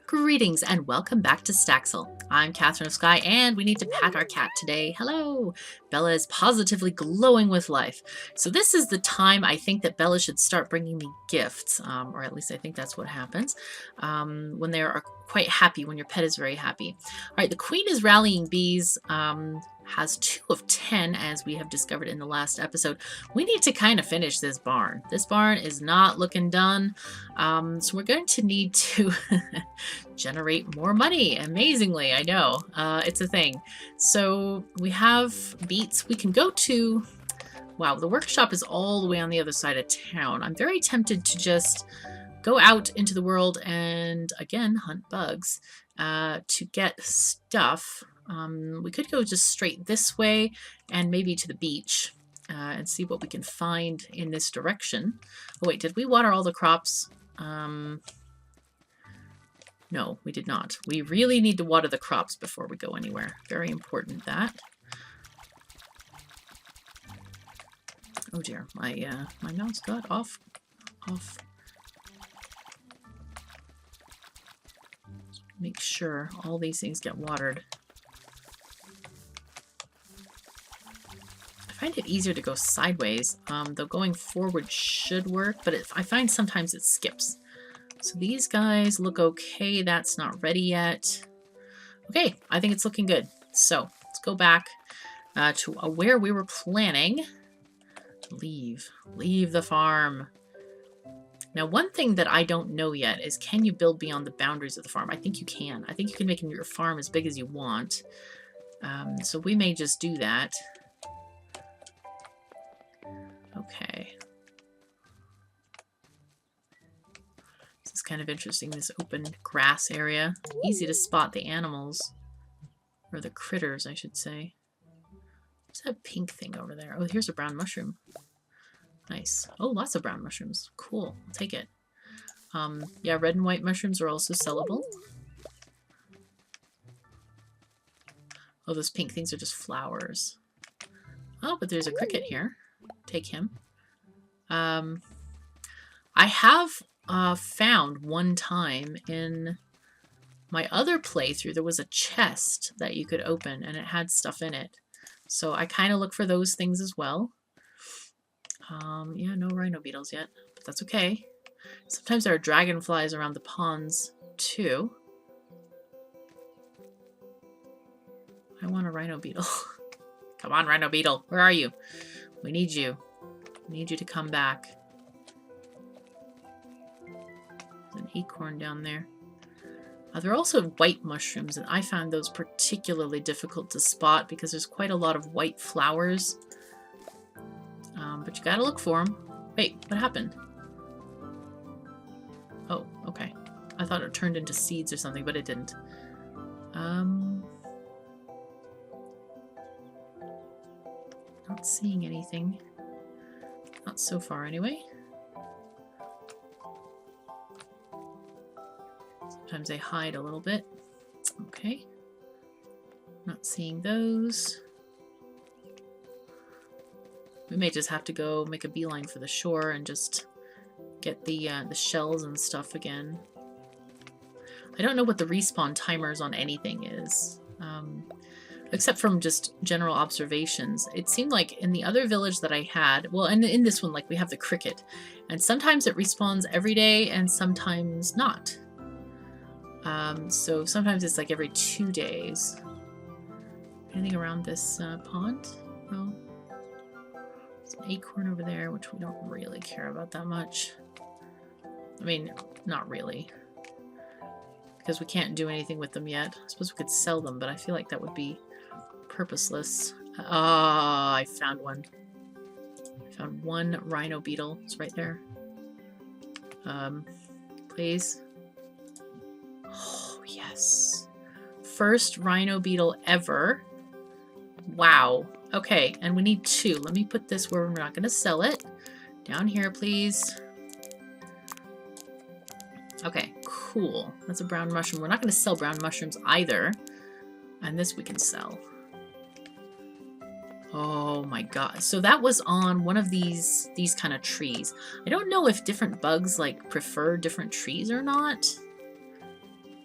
Greetings and welcome back to Staxel. I'm KatherineOfSky and we need to pat our cat today. Hello! Bella is positively glowing with life. So this is the time I think that Bella should start bringing me gifts, or at least I think that's what happens when they are quite happy, when your pet is very happy. All right, the queen is rallying bees, has 2 of 10 as we have discovered in the last episode. We need to kind of finish this barn. This barn is not looking done, so we're going to need to generate more money. Amazingly, I know. It's a thing. So we have beets. We can go to... Wow, the workshop is all the way on the other side of town. I'm very tempted to just go out into the world and, again, hunt bugs to get stuff. We could go just straight this way and maybe to the beach and see what we can find in this direction. Oh, wait, did we water all the crops? No, we did not. We really need to water the crops before we go anywhere. Very important, that. Oh dear, my mouse got off. Make sure all these things get watered. I find it easier to go sideways, though going forward should work, but I find sometimes it skips. So these guys look okay. That's not ready yet. Okay, I think it's looking good. So let's go back to where we were planning to leave. Leave the farm. Now, one thing that I don't know yet is, can you build beyond the boundaries of the farm? I think you can. I think you can make your farm as big as you want. So we may just do that. Okay. This is kind of interesting, this open grass area. Easy to spot the animals. Or the critters, I should say. What's that pink thing over there? Oh, here's a brown mushroom. Nice. Oh, lots of brown mushrooms. Cool. I'll take it. Yeah, red and white mushrooms are also sellable. Oh, those pink things are just flowers. Oh, but there's a cricket here. Take him. I have found one time in my other playthrough there was a chest that you could open and it had stuff in it. So I kind of look for those things as well. Yeah, no rhino beetles yet, but that's okay. Sometimes there are dragonflies around the ponds too. I want a rhino beetle. Come on, rhino beetle. Where are you? We need you. We need you to come back. There's an acorn down there. There are also white mushrooms, and I found those particularly difficult to spot because there's quite a lot of white flowers. But you gotta look for them. Wait, what happened? Oh, okay. I thought it turned into seeds or something, but it didn't. Not seeing anything. Not so far, anyway. Sometimes they hide a little bit. Okay. Not seeing those. We may just have to go make a beeline for the shore and just get the shells and stuff again. I don't know what the respawn timers on anything is. Except from just general observations. It seemed like in the other village that I had, well, and in this one, like, we have the cricket. And sometimes it respawns every day and sometimes not. So sometimes it's like every 2 days. Anything around this pond? No. There's an acorn over there, which we don't really care about that much. I mean, not really. Because we can't do anything with them yet. I suppose we could sell them, but I feel like that would be purposeless. Ah, I found one. I found one rhino beetle. It's right there. Please. Oh, yes. First rhino beetle ever. Wow. Okay, and we need 2. Let me put this where we're not going to sell it. Down here, please. Okay, cool. That's a brown mushroom. We're not going to sell brown mushrooms either. And this we can sell. Oh my god. So that was on one of these kind of trees. I don't know if different bugs like prefer different trees or not.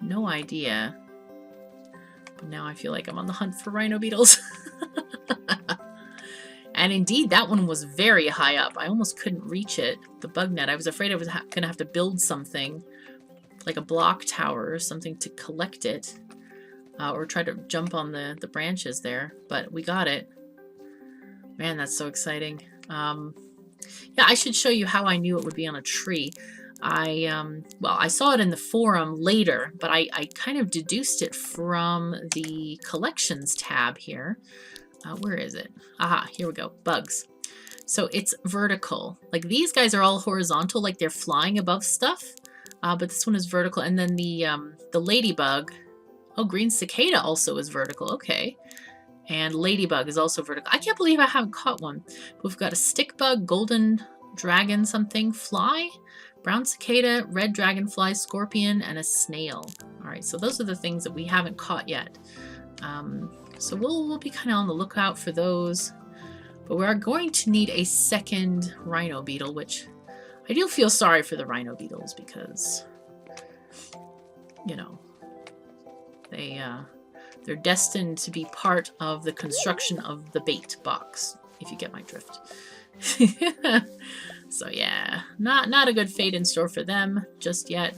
no idea. Now I feel like I'm on the hunt for rhino beetles. And indeed, that one was very high up. I almost couldn't reach it, the bug net. I was afraid I was going to have to build something, like a block tower or something to collect it. Or try to jump on the branches there. But we got it. Man, that's so exciting. Yeah, I should show you how I knew it would be on a tree. Well, I saw it in the forum later, but I kind of deduced it from the collections tab here. Where is it? Aha, here we go. Bugs. So it's vertical. Like these guys are all horizontal, like they're flying above stuff. But this one is vertical. And then the ladybug. Oh, green cicada also is vertical. Okay. And ladybug is also vertical. I can't believe I haven't caught one. We've got a stick bug, golden dragon something, fly, brown cicada, red dragonfly, scorpion, and a snail. All right, so those are the things that we haven't caught yet. So we'll be kind of on the lookout for those. But we are going to need a second rhino beetle, which I do feel sorry for the rhino beetles because, you know, they're destined to be part of the construction of the bait box, if you get my drift. So yeah, not a good fate in store for them just yet.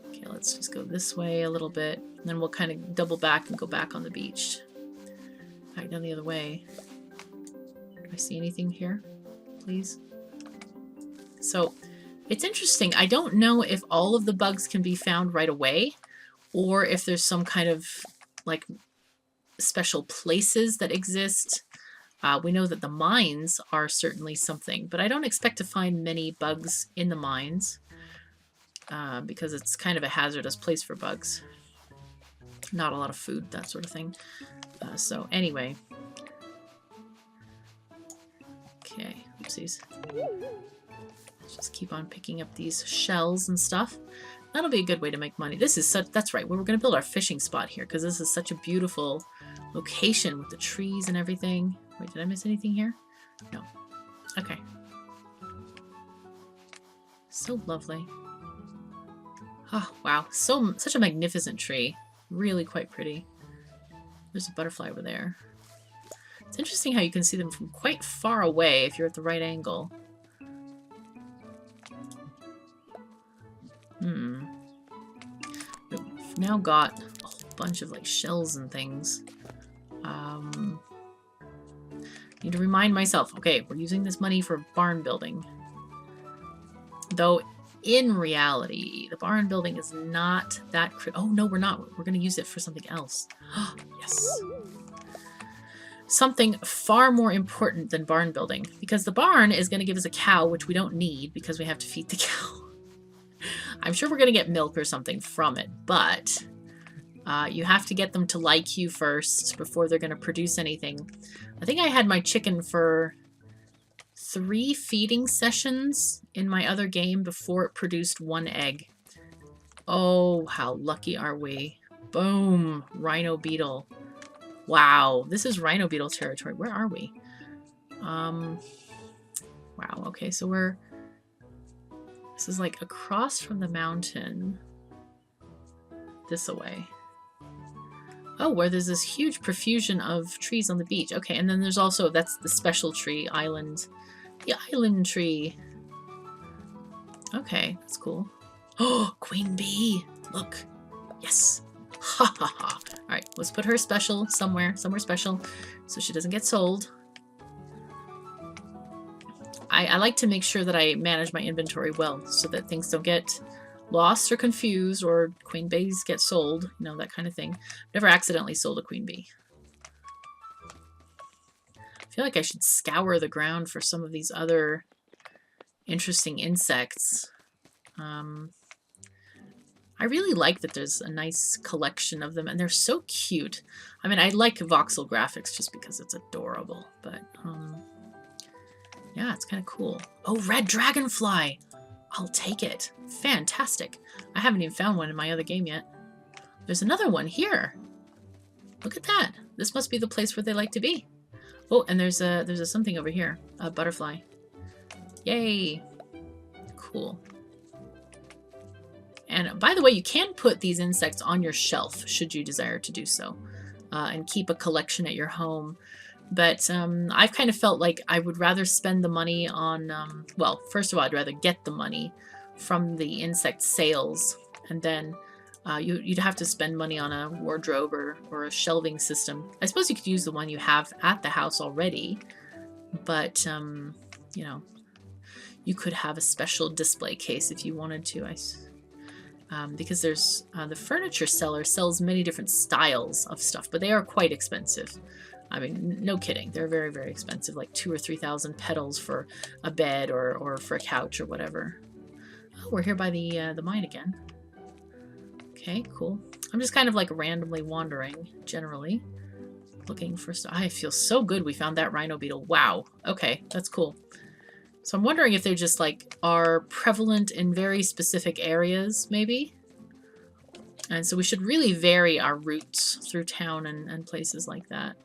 Okay, let's just go this way a little bit, and then we'll kind of double back and go back on the beach. Back down the other way. Do I see anything here, please? So it's interesting. I don't know if all of the bugs can be found right away, or if there's some kind of like special places that exist. We know that the mines are certainly something, but I don't expect to find many bugs in the mines because it's kind of a hazardous place for bugs. Not a lot of food, that sort of thing. So anyway. Okay, oopsies. Let's just keep on picking up these shells and stuff. That'll be a good way to make money. This is such, that's right, we're going to build our fishing spot here because this is such a beautiful location with the trees and everything. Wait, did I miss anything here? No. Okay. So lovely. Oh, wow. Such a magnificent tree. Really quite pretty. There's a butterfly over there. It's interesting how you can see them from quite far away if you're at the right angle. We've now got a whole bunch of like shells and things. Need to remind myself, okay, we're using this money for barn building. Though, in reality, the barn building is not that oh, no, we're not. We're going to use it for something else. Yes. Something far more important than barn building. Because the barn is going to give us a cow, which we don't need because we have to feed the cow. I'm sure we're going to get milk or something from it, but you have to get them to like you first before they're going to produce anything. I think I had my chicken for 3 feeding sessions in my other game before it produced 1 egg. Oh, how lucky are we. Boom. Rhino beetle. Wow. This is rhino beetle territory. Where are we? Wow. Okay, so this is like across from the mountain. This away. Oh, where there's this huge profusion of trees on the beach. Okay, and then there's also, that's the special tree, island. The island tree. Okay, that's cool. Oh, queen bee. Look. Yes. Ha ha ha. Alright, let's put her special somewhere special, so she doesn't get sold. I like to make sure that I manage my inventory well, so that things don't get lost or confused, or queen bees get sold, you know, that kind of thing. Never accidentally sold a queen bee. I feel like I should scour the ground for some of these other interesting insects. I really like that there's a nice collection of them, and they're so cute. I mean, I like voxel graphics just because it's adorable, but yeah, it's kind of cool. Oh, red dragonfly! I'll take it. Fantastic. I haven't even found one in my other game yet. There's another one here. Look at that. This must be the place where they like to be. Oh, and there's a something over here. A butterfly. Yay. Cool. And by the way, you can put these insects on your shelf should you desire to do so, and keep a collection at your home. But I've kind of felt like I would rather spend the money on, well, first of all, I'd rather get the money from the insect sales, and then you'd have to spend money on a wardrobe or a shelving system. I suppose you could use the one you have at the house already, but you know, you could have a special display case if you wanted to. Because there's the furniture seller sells many different styles of stuff, but they are quite expensive. I mean, no kidding. They're very, very expensive, like 2,000 or 3,000 petals for a bed or for a couch or whatever. Oh, we're here by the mine again. Okay, cool. I'm just kind of like randomly wandering, generally, looking for stuff. I feel so good we found that rhino beetle. Wow. Okay, that's cool. So I'm wondering if they just like are prevalent in very specific areas, maybe. And so we should really vary our routes through town and places like that.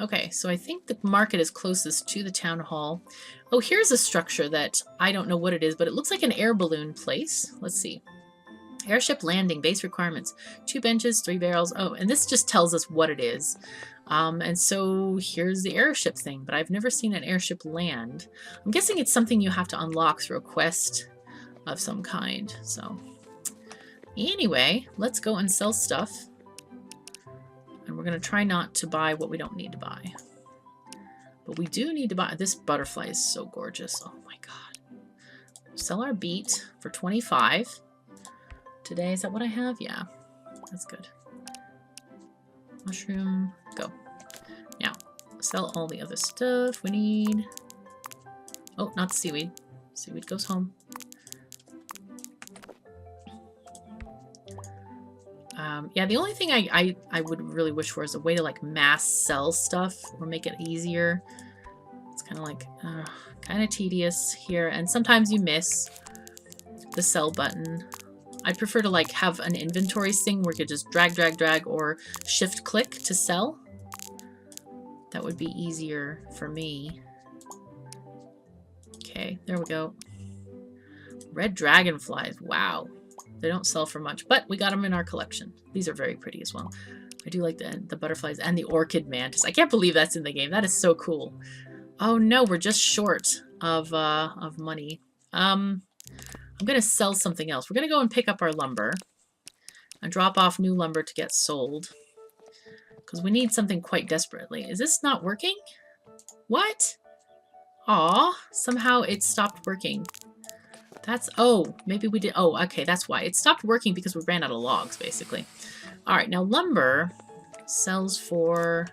Okay, so I think the market is closest to the town hall. Oh, here's a structure that I don't know what it is, but it looks like an air balloon place. Let's see. Airship landing, base requirements. 2 benches, 3 barrels. Oh, and this just tells us what it is. And so here's the airship thing, but I've never seen an airship land. I'm guessing it's something you have to unlock through a quest of some kind. So anyway, let's go and sell stuff. And we're going to try not to buy what we don't need to buy. But we do need to buy... This butterfly is so gorgeous. Oh my god. Sell our beet for 25. Today, is that what I have? Yeah, that's good. Mushroom, go. Now, sell all the other stuff we need. Oh, not the seaweed. Seaweed goes home. Yeah, the only thing I would really wish for is a way to like mass sell stuff or make it easier. It's kind of like, kind of tedious here. And sometimes you miss the sell button. I'd prefer to like have an inventory thing where you could just drag, drag, drag, or shift click to sell. That would be easier for me. Okay, there we go. Red dragonflies, wow. They don't sell for much, but we got them in our collection. These are very pretty as well. I do like the butterflies and the orchid mantis. I can't believe that's in the game. That is so cool. Oh no, we're just short of money. I'm gonna sell something else. We're gonna go and pick up our lumber and drop off new lumber to get sold because we need something quite desperately. Is this not working? What? Aw, somehow it stopped working. That's, oh, maybe we did, oh, okay, that's why. It stopped working because we ran out of logs, basically. All right, now lumber sells for,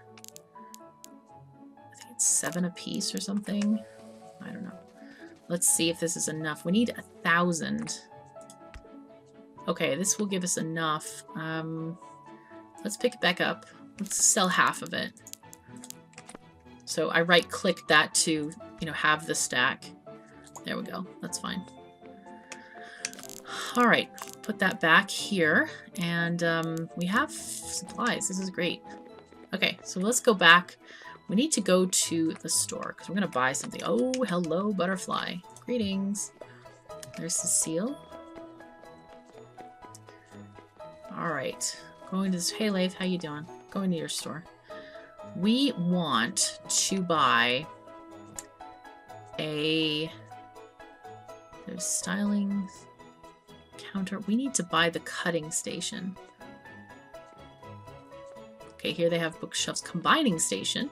I think it's 7 a piece or something. I don't know. Let's see if this is enough. We need 1,000. Okay, this will give us enough. Let's pick it back up. Let's sell half of it. So I right-click that to, you know, have the stack. There we go. That's fine. All right, put that back here, and we have supplies. This is great. Okay, so let's go back. We need to go to the store because we're going to buy something. Oh, hello, butterfly. Greetings. There's Cecile. All right, going to this. Hey, Leif, how you doing? Going to your store. We want to buy a... There's styling counter. We need to buy the cutting station. Okay, here they have bookshelves combining station.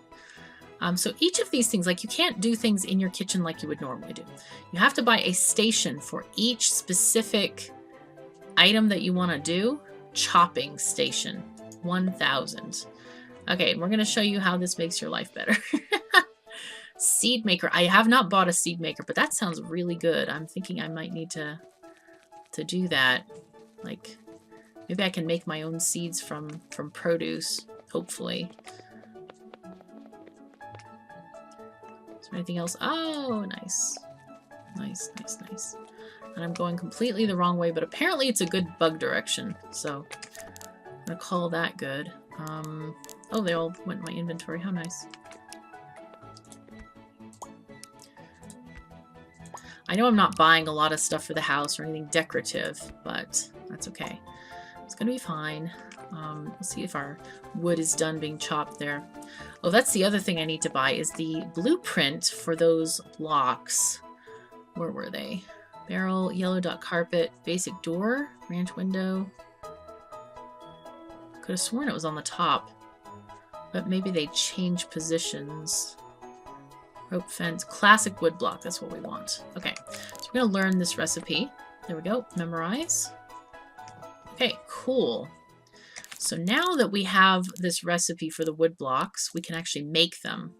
So each of these things, like you can't do things in your kitchen like you would normally do. You have to buy a station for each specific item that you want to do. Chopping station, 1,000. Okay, we're going to show you how this makes your life better. Seed maker. I have not bought a seed maker, but that sounds really good. I'm thinking I might need to do that. Like, maybe I can make my own seeds from produce, hopefully. Is there anything else? Oh, nice. Nice, nice, nice. And I'm going completely the wrong way, but apparently it's a good bug direction, so I'm gonna call that good. Oh, they all went in my inventory. How nice. I know I'm not buying a lot of stuff for the house or anything decorative, but that's okay. It's gonna be fine. Let's see if our wood is done being chopped there. Oh, that's the other thing I need to buy is the blueprint for those blocks. Where were they? Barrel, yellow dot carpet, basic door, ranch window. Could have sworn it was on the top, but maybe they changed positions. Rope fence, classic wood block, that's what we want. Okay, so we're gonna learn this recipe. There we go, memorize. Okay, cool. So now that we have this recipe for the wood blocks, we can actually make them.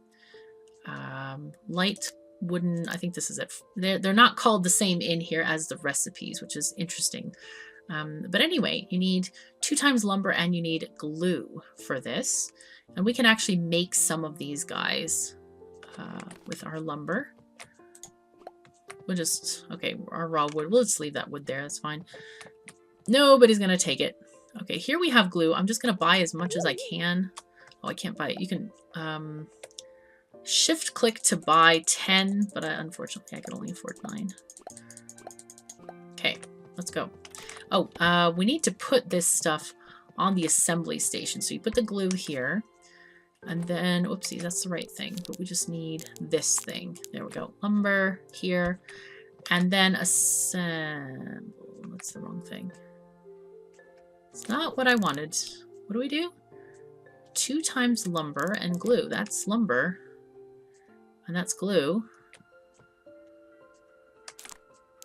Light wooden, I think this is it. They're not called the same in here as the recipes, which is interesting. But anyway, you need 2 times lumber and you need glue for this. And we can actually make some of these guys with our lumber. We'll just, okay, our raw wood, we'll just leave that wood there, that's fine. Nobody's gonna take it. Okay, here we have glue. I'm just gonna buy as much as I can. Oh, I can't buy it. You can shift click to buy 10, but unfortunately I can only afford 9. Okay, let's go. Oh, we need to put this stuff on the assembly station. So you put the glue here, and then, oopsie, that's the right thing, but we just need this thing. There we go. Lumber here, and then assemble. That's the wrong thing. It's not what I wanted. What do we do? 2 times lumber and glue. That's lumber. And that's glue.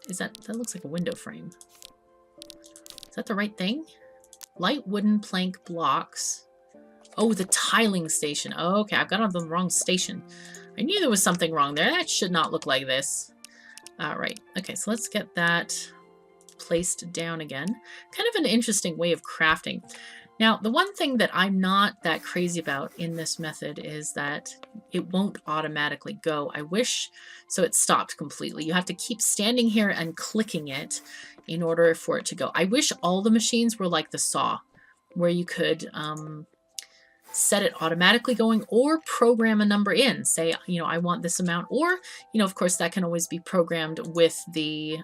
Is that looks like a window frame. Is that the right thing? Light wooden plank blocks. Oh, the tiling station. Oh, okay, I've got on the wrong station. I knew there was something wrong there. That should not look like this. Right. Okay, so let's get that placed down again. Kind of an interesting way of crafting. Now, the one thing that I'm not that crazy about in this method is that it won't automatically go. I wish, so it stopped completely. You have to keep standing here and clicking it in order for it to go. I wish all the machines were like the saw, where you could set it automatically going or program a number in. Say, you know, I want this amount, or, you know, of course, that can always be programmed with the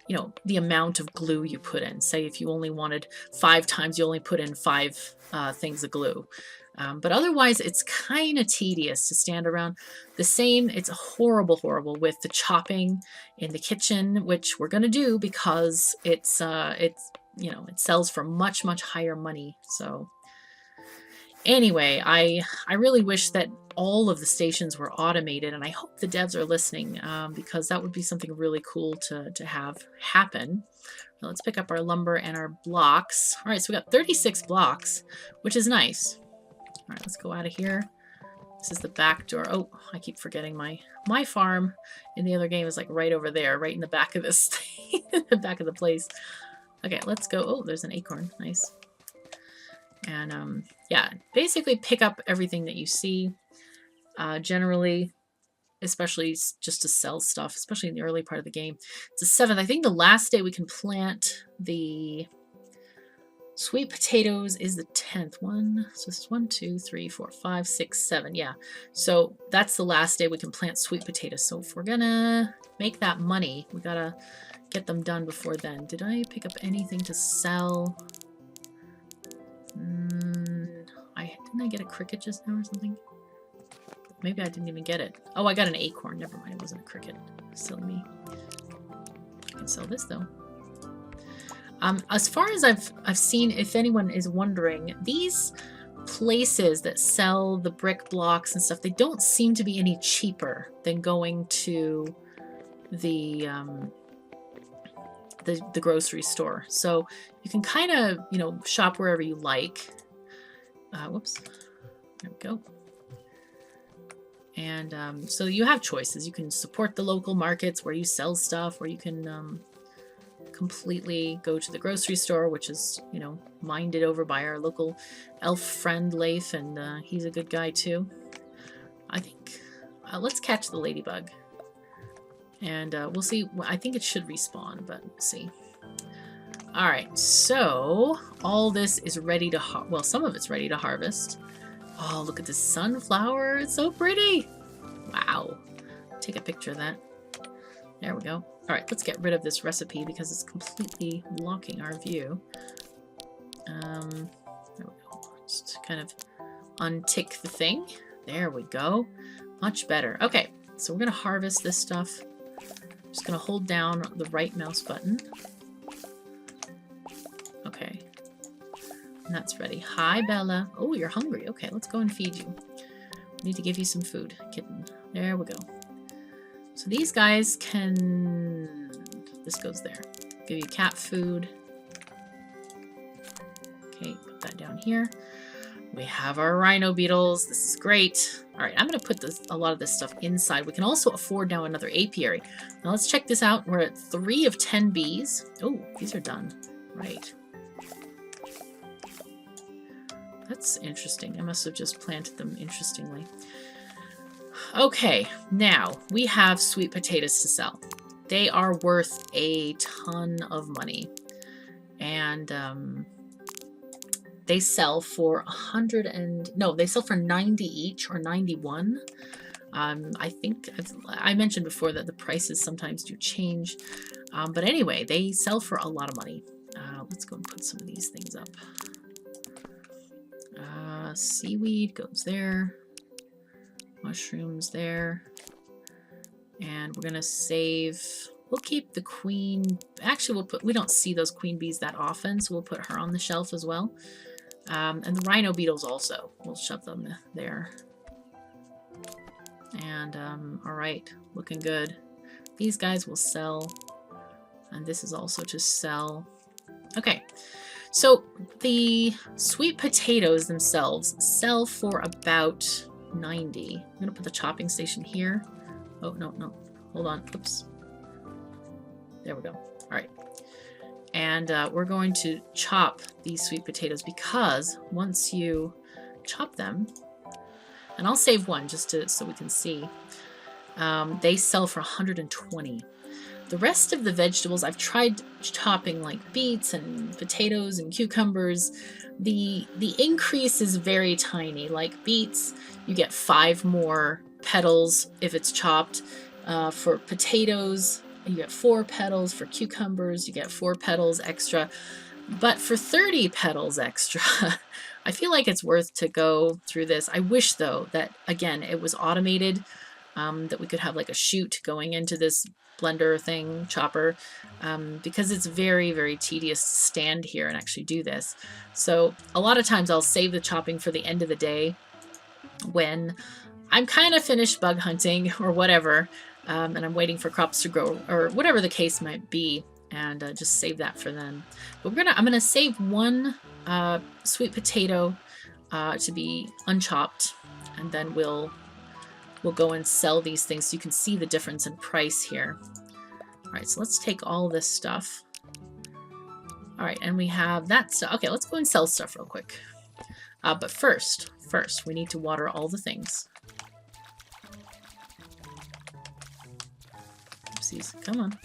you know, the amount of glue you put in. Say if you only wanted 5 times, you only put in 5 things of glue. But otherwise, it's kind of tedious to stand around. The same, it's horrible, horrible with the chopping in the kitchen, which we're going to do because it's you know, it sells for much, much higher money. So anyway, I really wish that all of the stations were automated, and I hope the devs are listening because that would be something really cool to have happen. Now let's pick up our lumber and our blocks. All right, so we got 36 blocks, which is nice. All right, let's go out of here. This is the back door. Oh, I keep forgetting my farm in the other game is like right over there, right in the back of this thing, the back of the place. Okay, let's go. Oh, there's an acorn. Nice. And yeah, basically pick up everything that you see. Generally, especially just to sell stuff, especially in the early part of the game. It's the 7th. I think the last day we can plant the sweet potatoes is the 10th one. So this is 1, 2, 3, 4, 5, 6, 7. Yeah. So that's the last day we can plant sweet potatoes. So if we're gonna make that money, we gotta get them done before then. Did I pick up anything to sell? Didn't I get a cricket just now or something? Maybe I didn't even get it. Oh, I got an acorn. Never mind, it wasn't a cricket. Silly me. I can sell this though. As far as I've seen, if anyone is wondering, these places that sell the brick blocks and stuff, they don't seem to be any cheaper than going to the grocery store. So you can kind of, you know, shop wherever you like. Whoops. There we go. And so you have choices. You can support the local markets where you sell stuff, or you can completely go to the grocery store, which is, you know, minded over by our local elf friend Leif, and he's a good guy too. I think let's catch the ladybug, and we'll see. I think it should respawn, but we'll see. All right, so all this is ready to well, some of it's ready to harvest. Oh, look at this sunflower. It's so pretty. Wow. Take a picture of that. There we go. All right, let's get rid of this recipe because it's completely blocking our view. There we go. Just kind of untick the thing. There we go. Much better. Okay, so we're going to harvest this stuff. Just going to hold down the right mouse button. Okay. And that's ready. Hi, Bella. Oh, you're hungry. Okay, let's go and feed you. Need to give you some food, kitten. There we go. So these guys can... This goes there. Give you cat food. Okay, put that down here. We have our rhino beetles. This is great. All right, I'm going to put a lot of this stuff inside. We can also afford now another apiary. Now let's check this out. We're at 3 of 10 bees. Oh, these are done. Right. That's interesting. I must have just planted them interestingly. Okay, now we have sweet potatoes to sell. They are worth a ton of money. And they sell for 100 and... No, they sell for 90 each or 91. I think I mentioned before that the prices sometimes do change. But anyway, they sell for a lot of money. Let's go and put some of these things up. Seaweed goes there. Mushrooms there. And we're going to save... We'll keep the queen... Actually, we don't see those queen bees that often, so we'll put her on the shelf as well. And the rhino beetles also. We'll shove them there. And, alright. Looking good. These guys will sell. And this is also to sell. Okay. So, the sweet potatoes themselves sell for about 90. I'm going to put the chopping station here. Oh, no. Hold on. Oops. There we go. All right. And we're going to chop these sweet potatoes because once you chop them, and I'll save one just so we can see, they sell for 120. The rest of the vegetables, I've tried chopping like beets and potatoes and cucumbers. The increase is very tiny. Like beets, you get 5 more petals if it's chopped. For potatoes, you get 4 petals. For cucumbers, you get 4 petals extra. But for 30 petals extra, I feel like it's worth to go through this. I wish, though, that, again, it was automated, that we could have like a chute going into this blender thing, chopper, because it's very, very tedious to stand here and actually do this. So a lot of times I'll save the chopping for the end of the day when I'm kind of finished bug hunting or whatever, and I'm waiting for crops to grow or whatever the case might be, and just save that for then. But I'm gonna save one sweet potato to be unchopped, and then we'll go and sell these things so you can see the difference in price here. All right, so let's take all this stuff. All right, and we have that stuff. Okay, let's go and sell stuff real quick. But first, we need to water all the things. Oopsies, come on.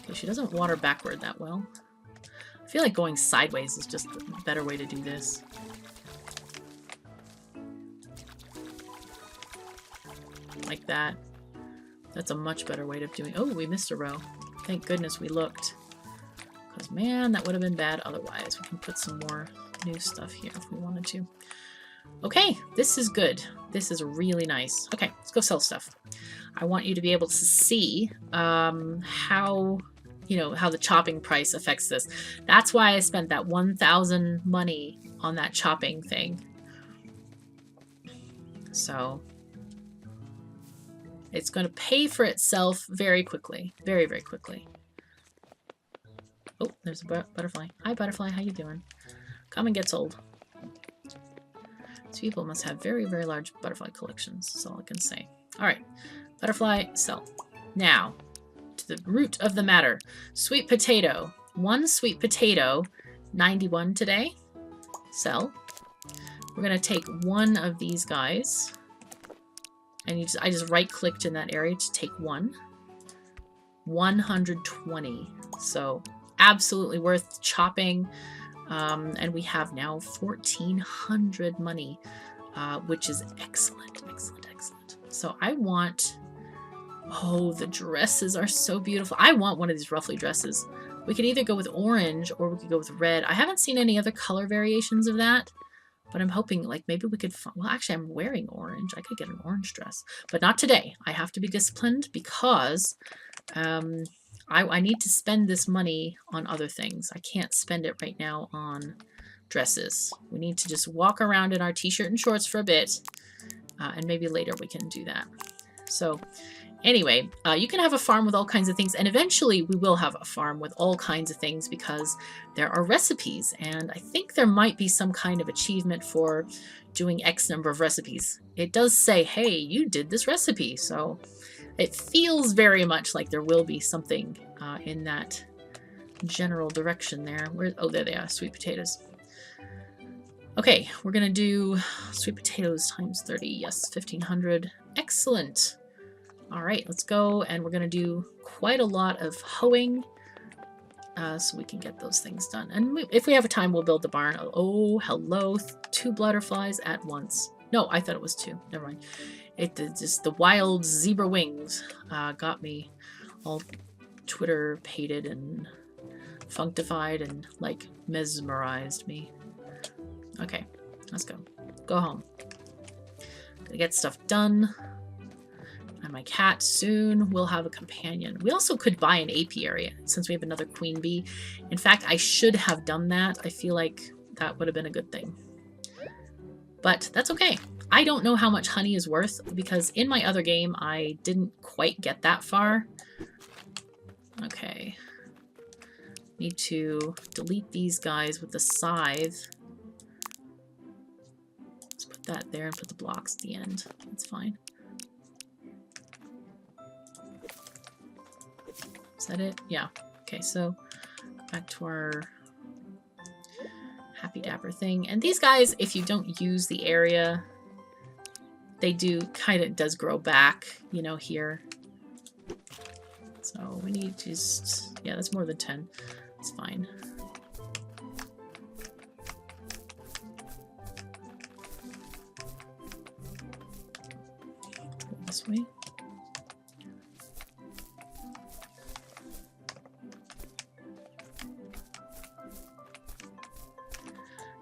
Okay, she doesn't water backward that well. I feel like going sideways is just a better way to do this. Like that. That's a much better way of doing... Oh, we missed a row. Thank goodness we looked. Because, man, that would have been bad otherwise. We can put some more new stuff here if we wanted to. Okay, this is good. This is really nice. Okay, let's go sell stuff. I want you to be able to see how the chopping price affects this. That's why I spent that 1,000 money on that chopping thing. So... it's going to pay for itself very quickly. Very, very quickly. Oh, there's a butterfly. Hi, butterfly. How you doing? Come and get sold. These people must have very, very large butterfly collections. That's all I can say. All right. Butterfly, sell. Now, to the root of the matter. Sweet potato. 1 sweet potato, 91 today. Sell. We're going to take one of these guys. And I just right-clicked in that area to take one. 120. So absolutely worth chopping. And we have now 1,400 money, which is excellent, excellent, excellent. So I want Oh, the dresses are so beautiful. I want one of these ruffly dresses. We could either go with orange or we could go with red. I haven't seen any other color variations of that, but I'm hoping like maybe we could well, actually I'm wearing orange. I could get an orange dress, but not today. I have to be disciplined because I need to spend this money on other things. I can't spend it right now on dresses. We need to just walk around in our t-shirt and shorts for a bit, and maybe later we can do that. So anyway, you can have a farm with all kinds of things, and eventually we will have a farm with all kinds of things because there are recipes, and I think there might be some kind of achievement for doing X number of recipes. It does say, hey, you did this recipe, so it feels very much like there will be something in that general direction there. Oh, there they are, sweet potatoes. Okay, we're going to do sweet potatoes times 30. Yes, 1,500. Excellent. All right, let's go, and we're going to do quite a lot of hoeing so we can get those things done. And if we have time, we'll build the barn. Oh, hello, 2 butterflies at once. No, I thought it was 2. Never mind. Just the wild zebra wings got me all Twitter-pated and functified and, like, mesmerized me. Okay, let's go. Go home. Gonna get stuff done. And my cat soon will have a companion. We also could buy an apiary since we have another queen bee. In fact, I should have done that. I feel like that would have been a good thing. But that's okay. I don't know how much honey is worth because in my other game, I didn't quite get that far. Okay. Need to delete these guys with the scythe. Let's put that there and put the blocks at the end. That's fine. Is that it? Yeah. Okay, so back to our happy dapper thing. And these guys, if you don't use the area, they do kind of does grow back, you know, here. So we need just, yeah, that's more than 10. It's fine. Go this way.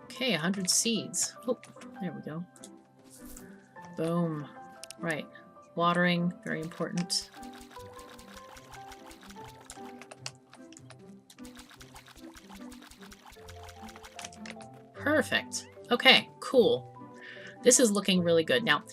Okay, 100 seeds. Oh, there we go. Boom. Right. Watering, very important. Perfect. Okay, cool. This is looking really good. Now,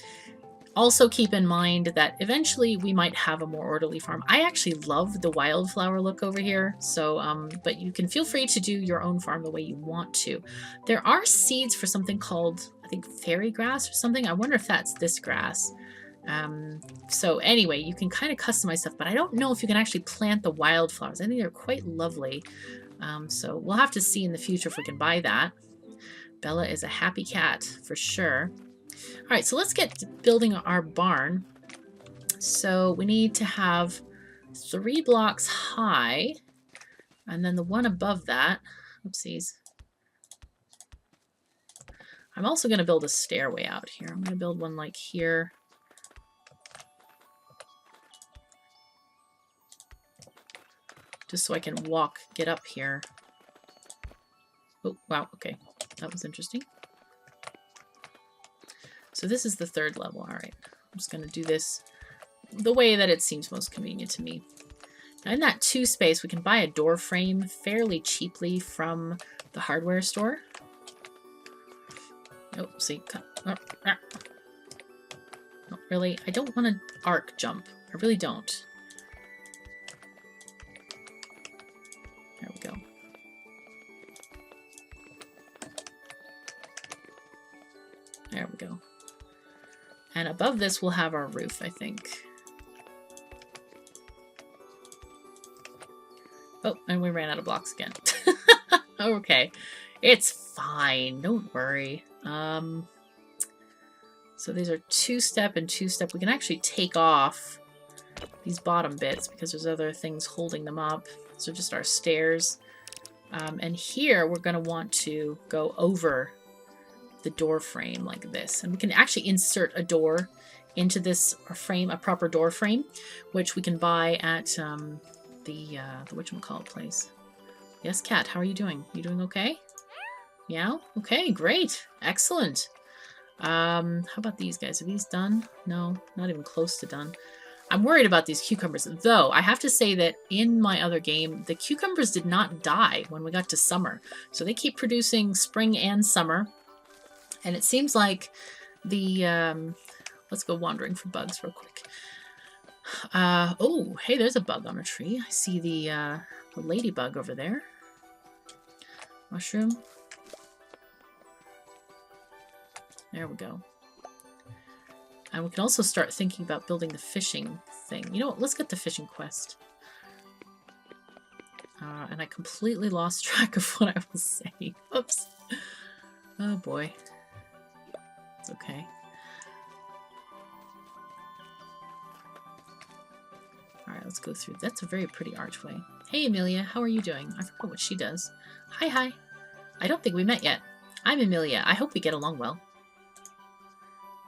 also keep in mind that eventually we might have a more orderly farm. I actually love the wildflower look over here, so but you can feel free to do your own farm the way you want to. There are seeds for something called, I think, fairy grass or something. I wonder if that's this grass. So anyway, you can kind of customize stuff, but I don't know if you can actually plant the wildflowers. I think they're quite lovely. So we'll have to see in the future if we can buy that. Bella is a happy cat for sure. All right, so let's get building our barn. So we need to have 3 blocks high, and then the one above that. Oopsies. I'm also going to build a stairway out here. I'm going to build one like here. Just so I can get up here. Oh, wow, okay. That was interesting. So this is the 3rd level. All right, I'm just going to do this the way that it seems most convenient to me. Now in that 2 space, we can buy a door frame fairly cheaply from the hardware store. Oh, see. Oh, really? I don't want to arc jump. I really don't. There we go. There we go. And above this, we'll have our roof, I think. Oh, and we ran out of blocks again. Okay. It's fine. Don't worry. So these are 2-step and 2-step. We can actually take off these bottom bits because there's other things holding them up. So just our stairs. And here, we're going to want to go over the door frame like this, and we can actually insert a door into this frame, a proper door frame, which we can buy at the whatchamacallit place. Yes, Cat, how are you doing? You doing okay? Yeah? Okay, great. Excellent. How about these guys? Are these done? No, not even close to done. I'm worried about these cucumbers, though. I have to say that in my other game, the cucumbers did not die when we got to summer. So they keep producing spring and summer. And it seems like the... let's go wandering for bugs real quick. Oh, hey, there's a bug on a tree. I see the ladybug over there. Mushroom. There we go. And we can also start thinking about building the fishing thing. You know what? Let's get the fishing quest. And I completely lost track of what I was saying. Oops. Oh boy. It's okay. Alright, let's go through. That's a very pretty archway. Hey Amelia, how are you doing? I forgot what she does. Hi, hi. I don't think we met yet. I'm Amelia. I hope we get along well.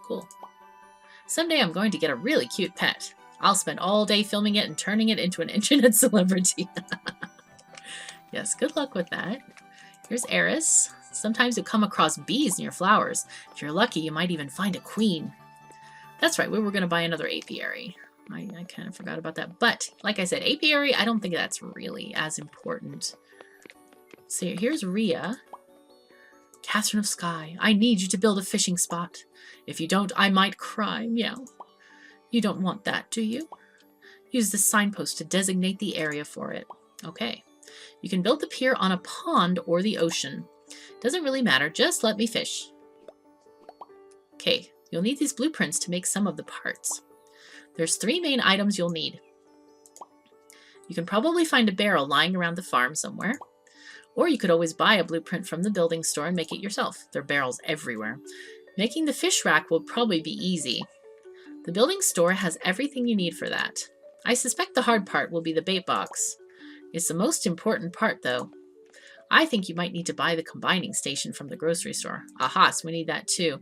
Cool. Someday I'm going to get a really cute pet. I'll spend all day filming it and turning it into an internet celebrity. Yes, good luck with that. Here's Eris. Sometimes you'll come across bees in your flowers. If you're lucky, you might even find a queen. That's right, we were going to buy another apiary. I kind of forgot about that. But, like I said, apiary, I don't think that's really as important. So here's Rhea. KatherineOfSky, I need you to build a fishing spot. If you don't, I might cry. Meow. You don't want that, do you? Use the signpost to designate the area for it. Okay. You can build the pier on a pond or the ocean. Doesn't really matter, just let me fish. Okay, you'll need these blueprints to make some of the parts. There's 3 main items you'll need. You can probably find a barrel lying around the farm somewhere. Or you could always buy a blueprint from the building store and make it yourself. There are barrels everywhere. Making the fish rack will probably be easy. The building store has everything you need for that. I suspect the hard part will be the bait box. It's the most important part, though. I think you might need to buy the combining station from the grocery store. Aha, so we need that too.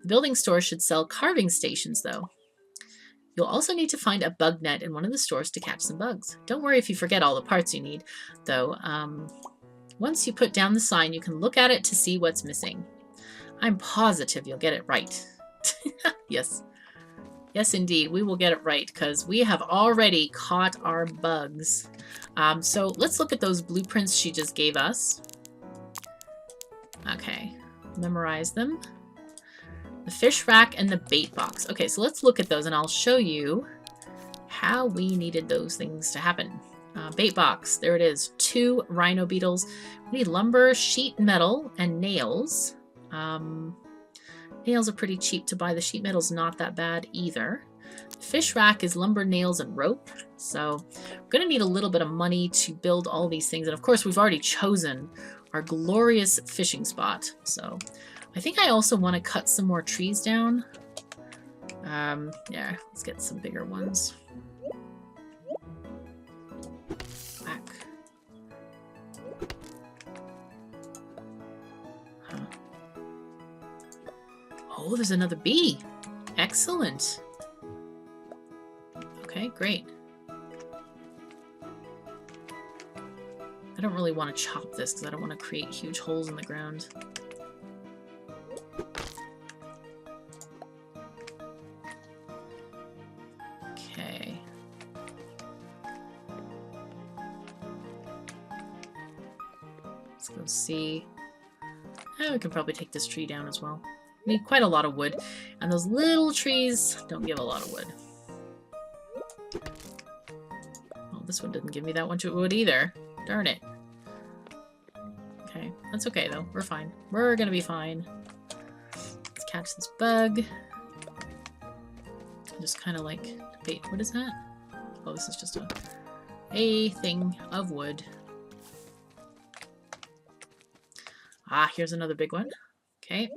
The building store should sell carving stations, though. You'll also need to find a bug net in one of the stores to catch some bugs. Don't worry if you forget all the parts you need, though. Once you put down the sign, you can look at it to see what's missing. I'm positive you'll get it right. Yes. Yes, indeed. We will get it right because we have already caught our bugs. So let's look at those blueprints she just gave us. Okay. Memorize them. The fish rack and the bait box. Okay, so let's look at those and I'll show you how we needed those things to happen. Bait box. There it is. 2 rhino beetles. We need lumber, sheet metal, and nails. Nails are pretty cheap to buy. The sheet metal's not that bad either. Fish rack is lumber, nails, and rope. So we're going to need a little bit of money to build all these things. And of course, we've already chosen our glorious fishing spot. So I think I also want to cut some more trees down. Yeah, let's get some bigger ones. Whack. Huh. Oh, there's another bee. Excellent. Okay, great. I don't really want to chop this because I don't want to create huge holes in the ground. Okay. Let's go see. We can probably take this tree down as well. We need quite a lot of wood, and those little trees don't give a lot of wood. Oh, this one didn't give me that much wood either. Darn it. Okay, that's okay though. We're fine. We're gonna be fine. Let's catch this bug. Just kind of like, wait, what is that? Oh, this is just a thing of wood. Ah, here's another big one. Okay.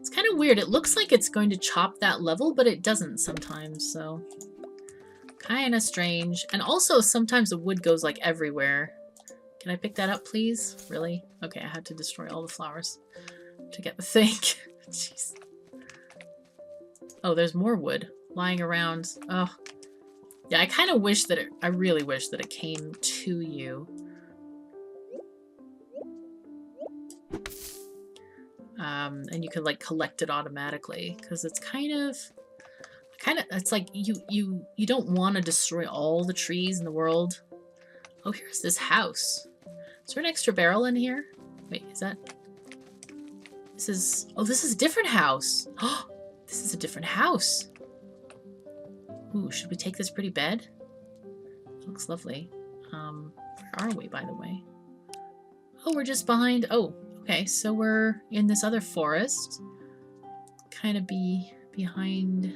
It's kind of weird. It looks like it's going to chop that level, but it doesn't sometimes, so kind of strange. And also, sometimes the wood goes like everywhere. Can I pick that up, please? Really? Okay, I had to destroy all the flowers to get the thing. Jeez. Oh, there's more wood lying around. Oh, yeah, I kind of wish that I really wish that it came to you. And you could like collect it automatically, because it's kind of, it's like you don't want to destroy all the trees in the world. Oh, here's this house. Is there an extra barrel in here? Wait, is that... This is... Oh, this is a different house. Oh, this is a different house. Ooh, should we take this pretty bed? It looks lovely. Where are we, by the way? Oh, we're just behind... Oh, okay, so we're in this other forest. Kind of behind...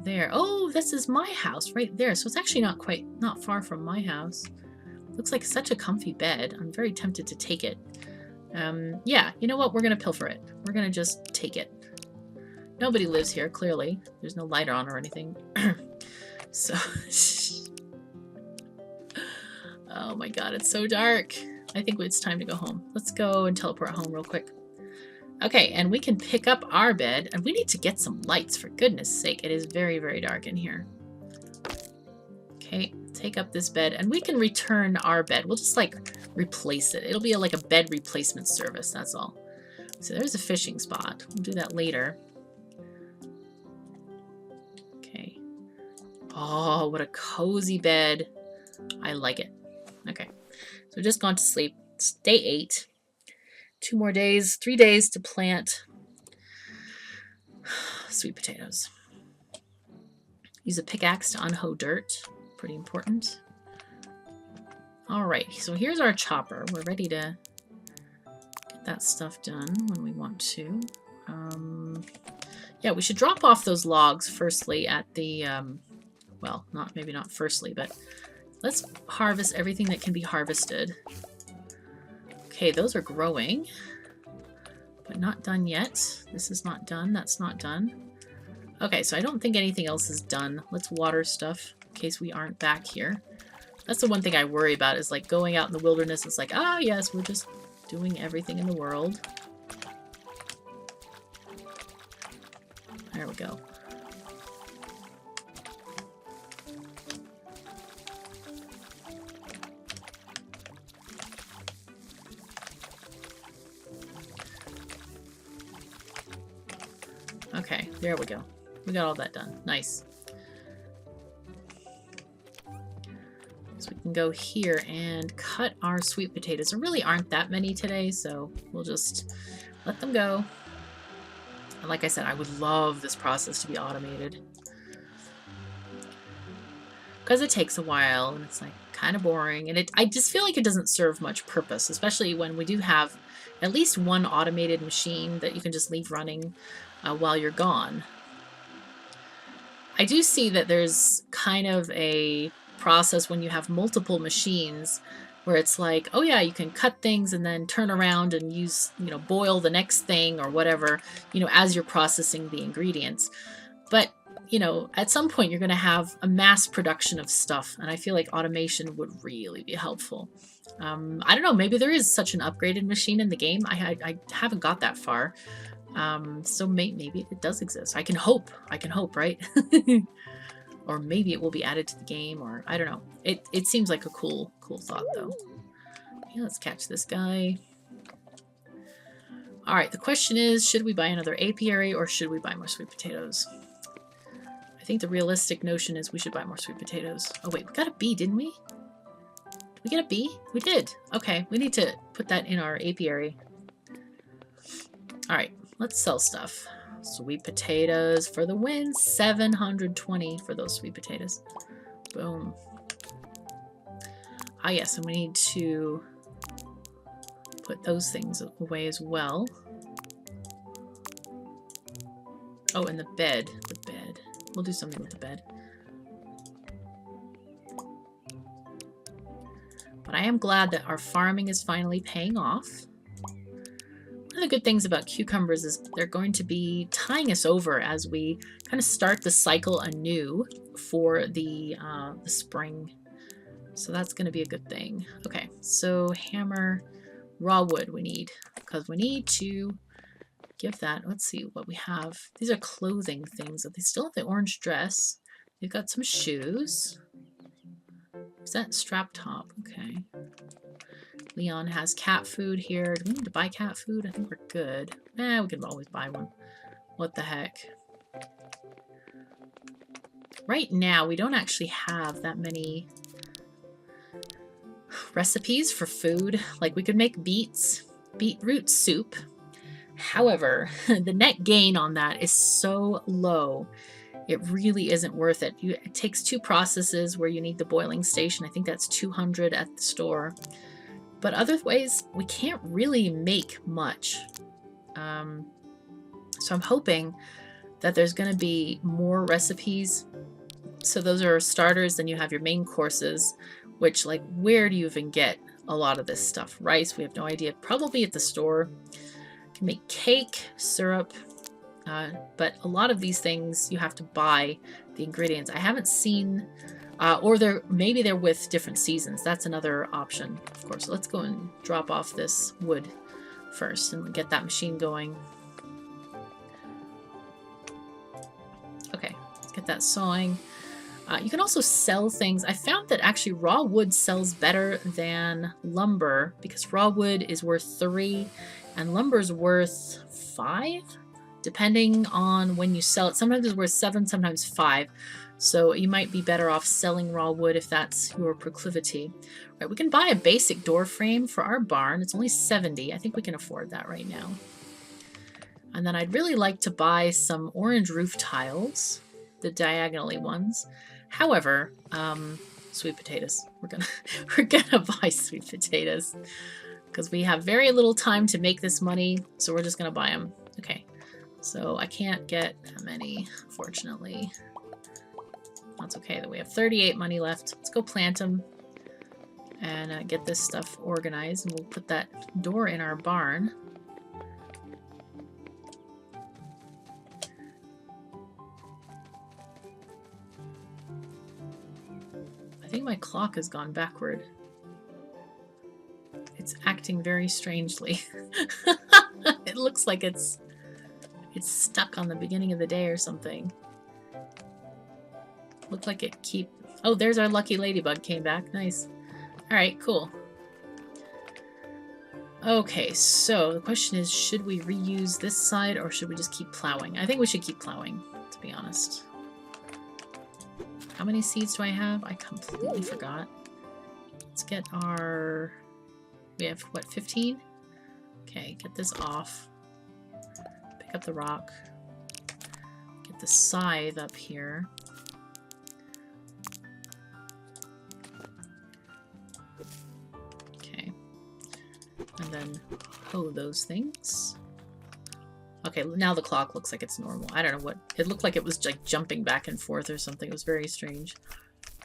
there. Oh, this is my house right there. So it's actually not far from my house. Looks like such a comfy bed. I'm very tempted to take it. Yeah, you know what? We're gonna pilfer it. We're gonna just take it. Nobody lives here, clearly. There's no light on or anything. So... Oh my god, it's so dark. I think it's time to go home. Let's go and teleport home real quick. Okay, and we can pick up our bed, and we need to get some lights, for goodness sake. It is very, very dark in here. Okay, take up this bed, and we can return our bed. We'll just, like, replace it. It'll be like a bed replacement service, that's all. So there's a fishing spot. We'll do that later. Okay. Oh, what a cozy bed. I like it. Okay, so we've just gone to sleep. It's day 8. 2 more days, 3 days to plant sweet potatoes. Use a pickaxe to unhoe dirt. Pretty important. Alright, so here's our chopper. We're ready to get that stuff done when we want to. Yeah, we should drop off those logs firstly at the, well, maybe not firstly, but let's harvest everything that can be harvested. Okay, those are growing, but not done yet. This is not done. That's not done. Okay, so I don't think anything else is done. Let's water stuff in case we aren't back here. That's the one thing I worry about, is like going out in the wilderness. It's like, ah, yes, we're just doing everything in the world. There we go. Okay, there we go. We got all that done. Nice. So we can go here and cut our sweet potatoes. There really aren't that many today, so we'll just let them go. And like I said, I would love this process to be automated, because it takes a while and it's like kind of boring, and I just feel like it doesn't serve much purpose, especially when we do have at least one automated machine that you can just leave running while you're gone. I do see that there's kind of a process when you have multiple machines where it's like, oh yeah, you can cut things and then turn around and use, you know, boil the next thing or whatever, you know, as you're processing the ingredients. But, you know, at some point you're going to have a mass production of stuff, and I feel like automation would really be helpful. I don't know, maybe there is such an upgraded machine in the game. I haven't got that far. So maybe it does exist. I can hope, right? Or maybe it will be added to the game, or I don't know. It seems like a cool thought though. Yeah, let's catch this guy. All right, the question is, should we buy another apiary or should we buy more sweet potatoes? I think the realistic notion is we should buy more sweet potatoes. Oh wait, we got a bee, didn't we? Did we get a bee? We did. Okay, we need to put that in our apiary. All right, let's sell stuff. Sweet potatoes for the win. 720 for those sweet potatoes. Boom. Ah yes, and we need to put those things away as well. Oh, and the bed. The bed. We'll do something with the bed. But I am glad that our farming is finally paying off. One of the good things about cucumbers is they're going to be tying us over as we kind of start the cycle anew for the spring. So that's going to be a good thing. Okay, so hammer, raw wood we need, because we need to give that. Let's see what we have. These are clothing things. They still have the orange dress. They've got some shoes. Is that strap top? Okay. Leon has cat food here. Do we need to buy cat food? I think we're good. We can always buy one. What the heck? Right now, we don't actually have that many recipes for food. Like, we could make beetroot soup. However, the net gain on that is so low, it really isn't worth it. It takes 2 processes where you need the boiling station. I think that's 200 at the store. But other ways, we can't really make much. So I'm hoping that there's going to be more recipes. So those are starters, then you have your main courses, which, like, where do you even get a lot of this stuff? Rice, we have no idea. Probably at the store. You can make cake, syrup, but a lot of these things you have to buy the ingredients. I haven't seen, or maybe they're with different seasons. That's another option, of course. So let's go and drop off this wood first and get that machine going. Okay, let's get that sawing. You can also sell things. I found that actually raw wood sells better than lumber because raw wood is worth 3 and lumber's worth 5, depending on when you sell it. Sometimes it's worth 7, sometimes 5. So you might be better off selling raw wood if that's your proclivity. Right, we can buy a basic door frame for our barn. It's only 70. I think we can afford that right now. And then I'd really like to buy some orange roof tiles, the diagonally ones. However, sweet potatoes. We're gonna buy sweet potatoes because we have very little time to make this money, so we're just gonna buy them. Okay, so I can't get that many, unfortunately. That's okay though. We have 38 money left. Let's go plant them and get this stuff organized, and we'll put that door in our barn. I think my clock has gone backward. It's acting very strangely. It looks like it's stuck on the beginning of the day or something. Looked like it Oh, there's our lucky ladybug came back. Nice. Alright, cool. Okay, so the question is, should we reuse this side or should we just keep plowing? I think we should keep plowing, to be honest. How many seeds do I have? I completely forgot. Let's get our... We have, what, 15? Okay, get this off. Pick up the rock. Get the scythe up here. Okay. And then hoe those things. Okay, now the clock looks like it's normal. I don't know what... It looked like it was like jumping back and forth or something. It was very strange.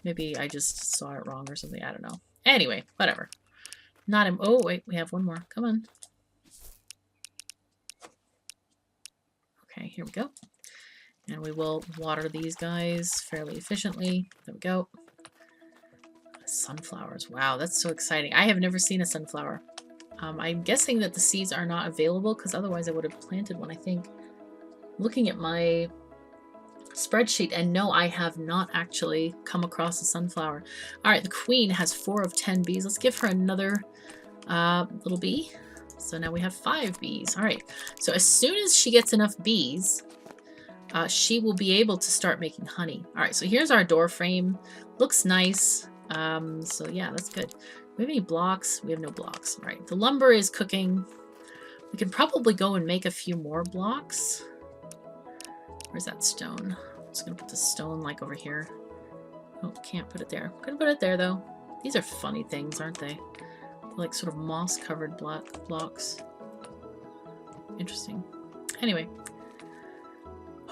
Maybe I just saw it wrong or something. I don't know. Anyway, whatever. Not him. Oh, wait. We have one more. Come on. Okay, here we go. And we will water these guys fairly efficiently. There we go. Sunflowers. Wow, that's so exciting. I have never seen a sunflower. I'm guessing that the seeds are not available because otherwise I would have planted one, I think. Looking at my spreadsheet, and no, I have not actually come across a sunflower. All right, the queen has 4 of 10 bees. Let's give her another little bee. So now we have 5 bees. All right, so as soon as she gets enough bees, she will be able to start making honey. All right, so here's our door frame. Looks nice. So yeah, that's good. Do we have any blocks? We have no blocks. All right, the lumber is cooking. We could probably go and make a few more blocks. Where's that stone? I'm just gonna put the stone like over here. Oh, can't put it there. I'm gonna put it there though. These are funny things, aren't they? They're like sort of moss-covered blocks. Interesting. Anyway.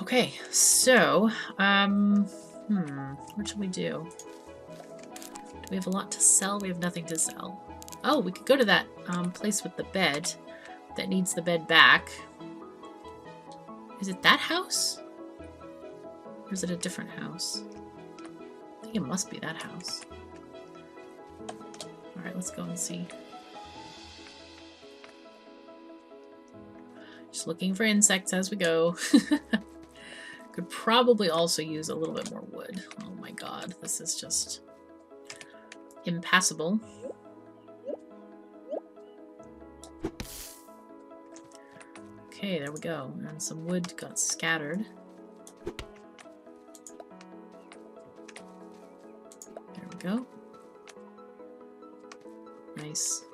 Okay, so what should we do? Do we have a lot to sell? We have nothing to sell. Oh, we could go to that place with the bed that needs the bed back. Is it that house? Or is it a different house? I think it must be that house. Alright, let's go and see. Just looking for insects as we go. Could probably also use a little bit more wood. Oh my god, this is just impassable. Okay, there we go. And some wood got scattered. There we go. Nice.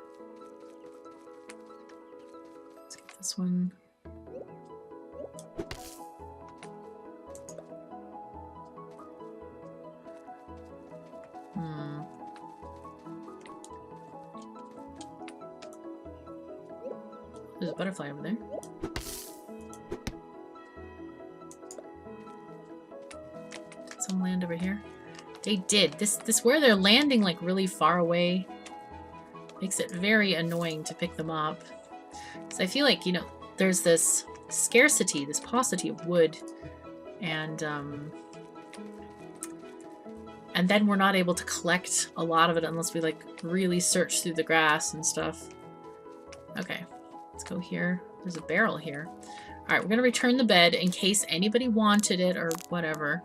Let's get this one. There's a butterfly over there. Did some land over here? They did. This where they're landing like really far away makes it very annoying to pick them up. So I feel like, you know, there's this scarcity, this paucity of wood, and then we're not able to collect a lot of it unless we like really search through the grass and stuff. Okay. Let's go here. There's a barrel here. All right, we're going to return the bed in case anybody wanted it or whatever.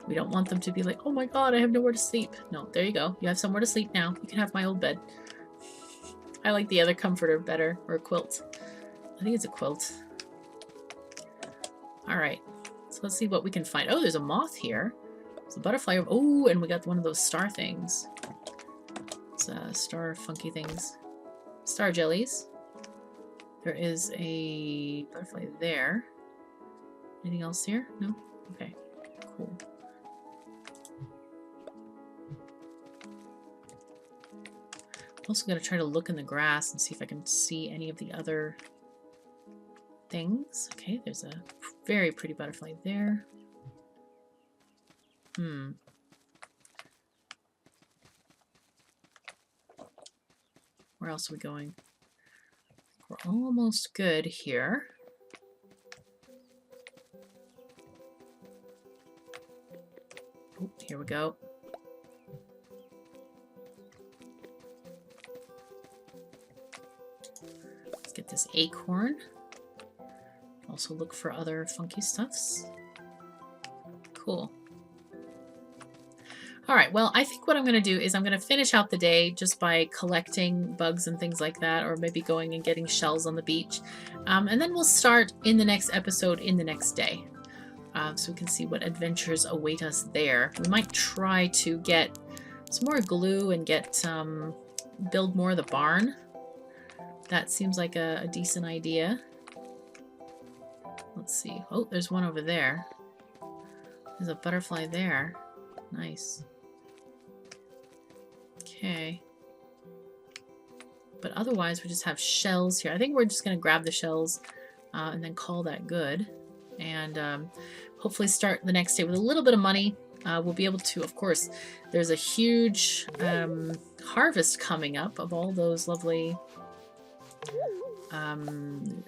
We don't want them to be like, oh my god, I have nowhere to sleep. No, there you go. You have somewhere to sleep now. You can have my old bed. I like the other comforter better, or a quilt. I think it's a quilt. All right, so let's see what we can find. Oh, there's a moth here. There's a butterfly. Oh, and we got one of those star things. It's star funky things. Star jellies. There is a butterfly there. Anything else here? No? Okay. Cool. I'm also going to try to look in the grass and see if I can see any of the other things. Okay, there's a very pretty butterfly there. Where else are we going? We're almost good here. Oh, here we go. Let's get this acorn. Also look for other funky stuffs. Cool. All right, well, I think what I'm going to do is I'm going to finish out the day just by collecting bugs and things like that, or maybe going and getting shells on the beach. And then we'll start in the next episode in the next day. So we can see what adventures await us there. We might try to get some more glue and get build more of the barn. That seems like a decent idea. Let's see. Oh, there's one over there. There's a butterfly there. Nice. Okay. But otherwise, we just have shells here. I think we're just going to grab the shells and then call that good. And hopefully start the next day with a little bit of money. We'll be able to, of course, there's a huge harvest coming up of all those lovely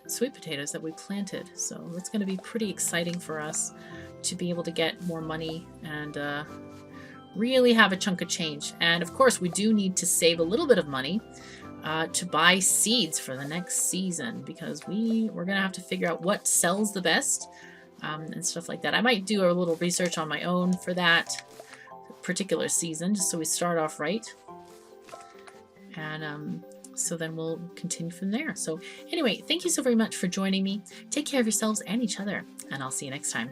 sweet potatoes that we planted. So it's going to be pretty exciting for us to be able to get more money and really have a chunk of change. And of course, we do need to save a little bit of money to buy seeds for the next season, because we're going to have to figure out what sells the best and stuff like that. I might do a little research on my own for that particular season, just so we start off right. And so then we'll continue from there. So anyway, thank you so very much for joining me. Take care of yourselves and each other, and I'll see you next time.